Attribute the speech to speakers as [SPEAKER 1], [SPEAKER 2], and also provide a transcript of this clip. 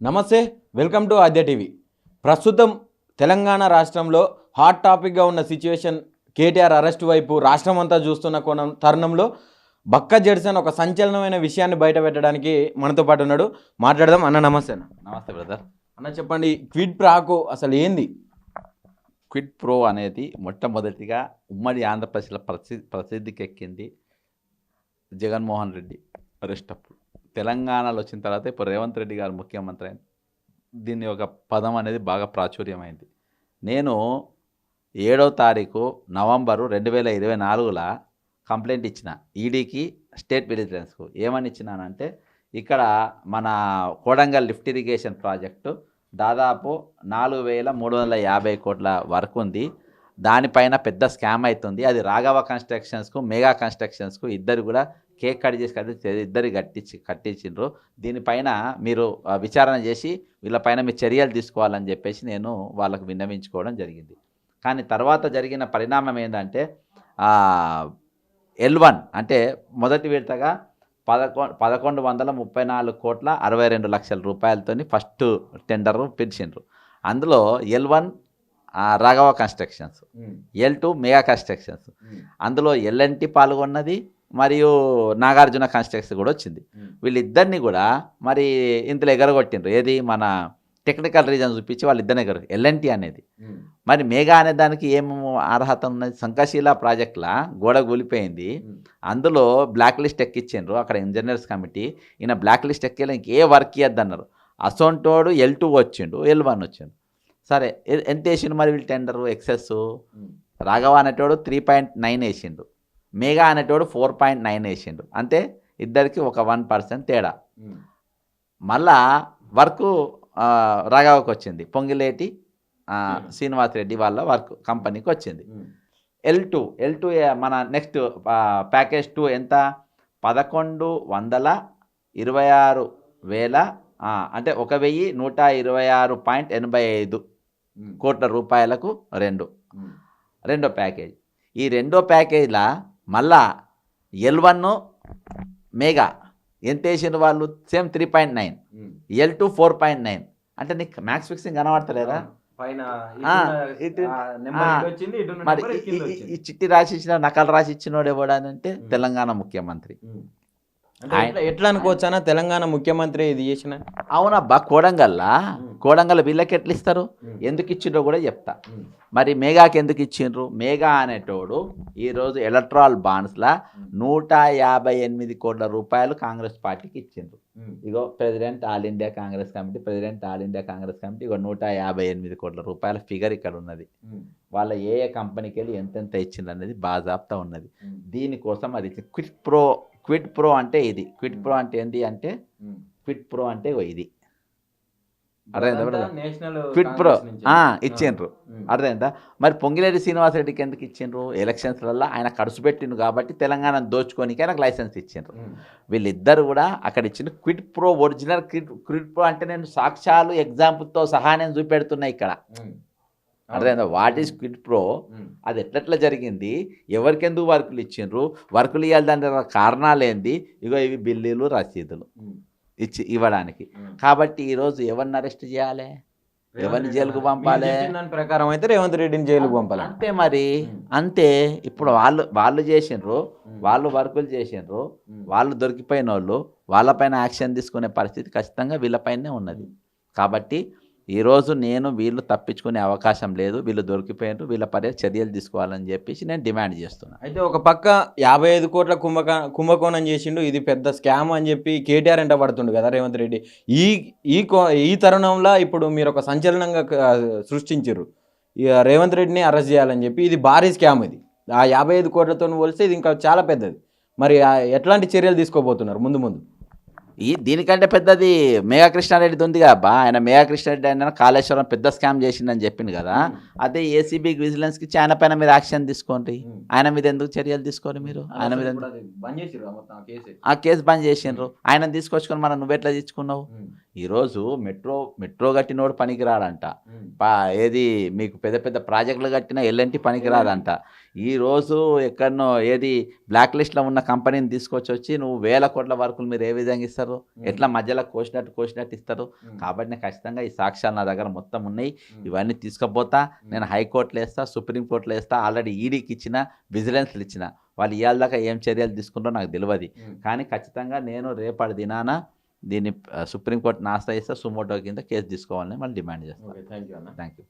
[SPEAKER 1] నమస్తే, welcome to Aadya TV. ప్రస్తుతం తెలంగాణ రాష్ట్రంలో హాట్ టాపిక్గా ఉన్న సిచ్యువేషన్ కేటీఆర్ అరెస్ట్ వైపు రాష్ట్రం అంతా చూస్తున్న తరుణంలో బక్క జడ్సన్ ఒక సంచలనమైన విషయాన్ని బయట పెట్టడానికి మనతో పాటు ఉన్నాడు. మాట్లాడదాం. అన్న నమస్తే. అన్న
[SPEAKER 2] నమస్తే బ్రదర్.
[SPEAKER 1] అన్న చెప్పండి, క్విడ్ ప్రాకో అసలు ఏంది?
[SPEAKER 2] క్విడ్ ప్రో అనేది మొట్టమొదటిగా ఉమ్మడి ఆంధ్రప్రదేశ్లో ప్రసిద్ధికి ఎక్కింది జగన్మోహన్ రెడ్డి అరెస్ట్ అప్పుడు. తెలంగాణలో వచ్చిన తర్వాత ఇప్పుడు రేవంత్ రెడ్డి గారు ముఖ్యమంత్రి అయింది. దీని ఒక పదం అనేది బాగా ప్రాచుర్యమైంది. నేను 7వ తారీఖు నవంబరు 2024 కంప్లైంట్ ఇచ్చిన ఈడీకి, స్టేట్ విజిలెన్స్కు. ఏమని ఇచ్చినానంటే, ఇక్కడ మన కోడంగల్ లిఫ్ట్ ఇరిగేషన్ ప్రాజెక్టు దాదాపు 4,350 కోట్ల వర్క్ ఉంది. దానిపైన పెద్ద స్కామ్ అవుతుంది. అది రాఘవ కన్స్ట్రక్షన్స్కు, మెగా కన్స్ట్రక్షన్స్కు ఇద్దరు కూడా కేక్ కట్ చేసి ఇద్దరు కట్టించిండ్రు. దీనిపైన మీరు విచారణ చేసి వీళ్ళపైన మీ చర్యలు తీసుకోవాలని చెప్పేసి నేను వాళ్ళకు విన్నవించుకోవడం జరిగింది. కానీ తర్వాత జరిగిన పరిణామం ఏంటంటే, L1 అంటే మొదటి విడతగా 1,134 కోట్ల 62 లక్షల రూపాయలతో ఫస్ట్ టెండర్ పిలిచిండ్రు. అందులో L1 Raghava constructions, L2 mega constructions, అందులో L&T పాల్గొన్నది, మరియు నాగార్జున కన్స్ట్రక్షన్ కూడా వచ్చింది. వీళ్ళిద్దరిని కూడా మరి ఇంతలో ఎగరగొట్టిండ్రు. ఏది మన టెక్నికల్ రీజన్ చూపించి వాళ్ళిద్దరిని L&T అనేది. మరి మెగా అనే దానికి ఏం అర్హత ఉన్నది? శంఖశీల ప్రాజెక్టులా గోడ కూలిపోయింది. అందులో బ్లాక్ లిస్ట్ ఎక్కిచ్చిండ్రు అక్కడ ఇంజనీర్స్ కమిటీ. ఈయన బ్లాక్ లిస్ట్ ఎక్కేలా ఇంకే వర్క్ ఇవ్వద్దన్నారు. అసొంటోడు L2 వచ్చిండు, L1 వచ్చిండు. సరే, ఎంత వేసిండు మరి వీళ్ళు టెండరు? ఎక్సెస్ రాఘవ అనేటోడు 3.9 వేసిండు, మెగా అనేటోడు 4.9 వేసిండు. అంటే ఇద్దరికి ఒక 1% తేడా. మళ్ళా వర్క్ రాఘవకు వచ్చింది, పొంగిలేటి శ్రీనివాస్ రెడ్డి వాళ్ళ వర్క్ కంపెనీకి వచ్చింది. L2 మన నెక్స్ట్ ప్యాకేజ్ 2 ఎంత? 1,126,000 అంటే 1,126.85 కోట్ల రూపాయలకు రెండో ప్యాకేజ్. ఈ రెండో ప్యాకేజ్లా మళ్ళా L1 మెగా ఎంత వేసిండ్రు వాళ్ళు? Same 3.9, L2 4.9. అంటే నీకు మ్యాక్స్ ఫిక్సింగ్ కనబడతలేదా? మరి ఈ చిట్టి రాసిచ్చిన నకలు రాసిచ్చినోడు ఎవడానంటే తెలంగాణ ముఖ్యమంత్రి.
[SPEAKER 1] ఎట్లా అనుకోవచ్చానా తెలంగాణ ముఖ్యమంత్రి ఇది చేసిన?
[SPEAKER 2] అవునబ్బా, కోడంగల్ వీళ్ళకి ఎట్లా ఇస్తారు? ఎందుకు ఇచ్చిండ్రో కూడా చెప్తా. మరి మెగాకి ఎందుకు ఇచ్చిండ్రు? మెగా అనేటోడు ఈరోజు ఎలక్ట్రాల్ బాండ్స్లా 158 కోట్ల రూపాయలు కాంగ్రెస్ పార్టీకి ఇచ్చిండ్రు. ఇగో president all India Congress committee, ఇగో 158 కోట్ల రూపాయల ఫిగర్ ఇక్కడ ఉన్నది. వాళ్ళ ఏ కంపెనీకి వెళ్ళి ఎంతెంత ఇచ్చిండ్రు అనేది బాజాప్తా ఉన్నది. దీనికోసం అది క్విడ్ ప్రో అంటే ఇది. క్విడ్ ప్రో అంటే ఏంటి అంటే, క్విడ్ ప్రో అంటే ఇది అర్థమైందా? క్విడ్ ప్రో ఇచ్చిండ్రు, అర్థమైందా? మరి పొంగిలేటి శ్రీనివాసరెడ్డికి ఎందుకు ఇచ్చిండ్రు? ఎలక్షన్స్లలో ఆయన ఖర్చు పెట్టిండ్రు కాబట్టి తెలంగాణను దోచుకోనికి ఆయనకు లైసెన్స్ ఇచ్చిండ్రు. వీళ్ళిద్దరు కూడా అక్కడ ఇచ్చిండ్రు. Quid pro original quid pro అంటే నేను సాక్ష్యాలు ఎగ్జాంపుల్తో సహా నేను చూపెడుతున్నా ఇక్కడ, అర్థమైందా? వాట్ ఈస్ క్విడ్ ప్రో, అది ఎట్లెట్లా జరిగింది, ఎవరికెందుకు వర్కులు ఇచ్చిండ్రు, వర్కులు ఇవ్వాలి దాని కారణాలు ఏంది, ఇగో ఇవి బిల్లులు రసీదులు ఇవ్వడానికి. కాబట్టి ఈరోజు ఎవరిని అరెస్ట్ చేయాలి, ఎవరిని జైలుకు పంపాలి?
[SPEAKER 1] ప్రకారం అయితే రేవంత్ రెడ్డిని జైలుకు పంపాలి.
[SPEAKER 2] అంతే మరి, అంతే. ఇప్పుడు వాళ్ళు చేసిండ్రు, వాళ్ళు వర్కులు చేసిండ్రు, వాళ్ళు దొరికిపోయిన వాళ్ళు, వాళ్ళపైన యాక్షన్ తీసుకునే పరిస్థితి ఖచ్చితంగా వీళ్ళపైనే ఉన్నది. కాబట్టి ఈరోజు వీళ్ళు తప్పించుకునే అవకాశం లేదు. వీళ్ళు దొరికిపోయినారు, వీళ్ళ చర్యలు తీసుకోవాలని చెప్పేసి నేను డిమాండ్ చేస్తున్నాను.
[SPEAKER 1] అయితే ఒక పక్క 55 కోట్ల కుంభకోణం చేసిండు, ఇది పెద్ద స్కామ్ అని చెప్పి కేటీఆర్ ఎంట పడుతుండు కదా రేవంత్ రెడ్డి. ఈ తరుణంలో ఇప్పుడు మీరు ఒక సంచలనంగా సృష్టించారు, రేవంత్ రెడ్డిని అరెస్ట్ చేయాలని చెప్పి. ఇది భారీ స్కామ్. ఇది ఆ 55 కోట్లతో పోలిస్తే ఇది ఇంకా చాలా పెద్దది. మరి ఎట్లాంటి చర్యలు తీసుకోబోతున్నారు ముందు?
[SPEAKER 2] దీనికంటే పెద్దది మెగా కృష్ణారెడ్డిది ఉంది కదా. ఆయన మెగా కృష్ణారెడ్డి ఆయన కాళేశ్వరం పెద్ద స్కామ్ చేసిందని చెప్పింది కదా. అదే ఏసీబీ విజిలెన్స్కి ఆయన పైన మీరు యాక్షన్ తీసుకోండి. ఆయన మీద ఎందుకు చర్యలు తీసుకోరు మీరు? ఆయన మీద ఆ కేసు బంద్ చేసిండ్రు. ఆయన తీసుకొచ్చుకొని మనం నువ్వెట్లా తెచ్చుకున్నావు? ఈరోజు మెట్రో కట్టినోడు పనికిరాడంట. ఏది మీకు పెద్ద పెద్ద ప్రాజెక్టులు కట్టిన ఎల్ఎన్టీ పనికిరాదంట. ఈరోజు ఎక్కడనో ఏది బ్లాక్ లిస్ట్లో ఉన్న కంపెనీని తీసుకొచ్చి నువ్వు 1000 కోట్ల వరకు మీరు ఏ విధంగా ఇస్తారు? ఎట్లా మధ్యలో కోసినట్టు ఇస్తారు? కాబట్టి నేను ఖచ్చితంగా ఈ సాక్ష్యాలు నా దగ్గర మొత్తం ఉన్నాయి. ఇవన్నీ తీసుకుపోతా, నేను హైకోర్టులో వేస్తా, సుప్రీంకోర్టులో వేస్తా. ఆల్రెడీ ఈడీకి ఇచ్చిన, విజిలెన్స్లు ఇచ్చిన. వాళ్ళు ఇవాళ దాకా ఏం చర్యలు తీసుకుంటారో నాకు తెలియదు. కానీ ఖచ్చితంగా నేను రేపటి దినాన దీన్ని సుప్రీంకోర్టుని ఆశ్రయిస్తా, సుమోటో కింద కేసు తీసుకోవాలని మళ్ళీ డిమాండ్ చేస్తాను.
[SPEAKER 1] థ్యాంక్ యూ అన్న.
[SPEAKER 2] Thank you.